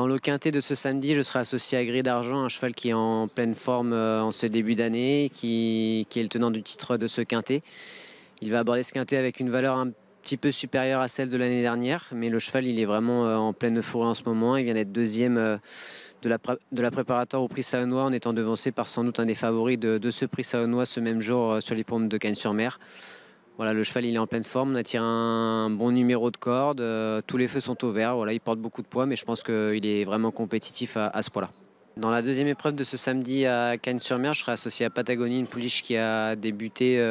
Dans le quintet de ce samedi, je serai associé à Gris d'Argent, un cheval qui est en pleine forme en ce début d'année, qui est le tenant du titre de ce quintet. Il va aborder ce quintet avec une valeur un petit peu supérieure à celle de l'année dernière, mais le cheval il est vraiment en pleine euphorie en ce moment. Il vient d'être deuxième de la préparatoire au prix Saônois en étant devancé par sans doute un des favoris de ce prix Saônois ce même jour sur l'hippodrome de Cagnes-sur-Mer. Voilà, le cheval il est en pleine forme, on a tiré un bon numéro de corde, tous les feux sont au vert, voilà, il porte beaucoup de poids mais je pense qu'il est vraiment compétitif à ce poids-là. Dans la deuxième épreuve de ce samedi à Cagnes-sur-Mer, je serai associé à Patagonie, une pouliche qui a débuté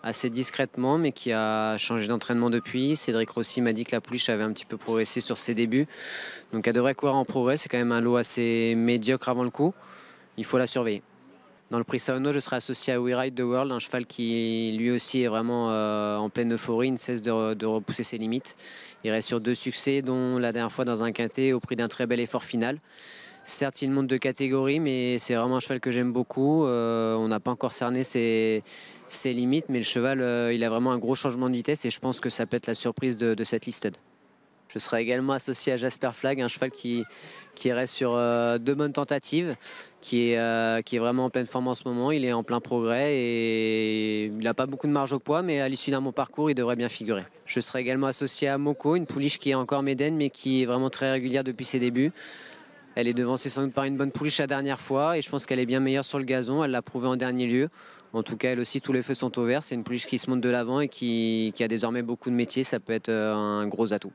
assez discrètement mais qui a changé d'entraînement depuis. Cédric Rossi m'a dit que la pouliche avait un petit peu progressé sur ses débuts, donc elle devrait courir en progrès, c'est quand même un lot assez médiocre avant le coup, il faut la surveiller. Dans le prix Saônois, je serai associé à We Ride the World, un cheval qui lui aussi est vraiment en pleine euphorie, il ne cesse de repousser ses limites. Il reste sur 2 succès, dont la dernière fois dans un quintet au prix d'un très bel effort final. Certes, il monte de catégorie, mais c'est vraiment un cheval que j'aime beaucoup. On n'a pas encore cerné ses limites, mais le cheval, il a vraiment un gros changement de vitesse et je pense que ça peut être la surprise de cette listed. Je serai également associé à Jasper Flag, un cheval qui reste sur 2 bonnes tentatives, qui est vraiment en pleine forme en ce moment. Il est en plein progrès et il n'a pas beaucoup de marge au poids, mais à l'issue d'un bon parcours, il devrait bien figurer. Je serai également associé à Moko, une pouliche qui est encore médaine, mais qui est vraiment très régulière depuis ses débuts. Elle est devancée sans doute par une bonne pouliche la dernière fois et je pense qu'elle est bien meilleure sur le gazon. Elle l'a prouvé en dernier lieu. En tout cas, elle aussi, tous les feux sont au vert. C'est une pouliche qui se monte de l'avant et qui a désormais beaucoup de métiers. Ça peut être un gros atout.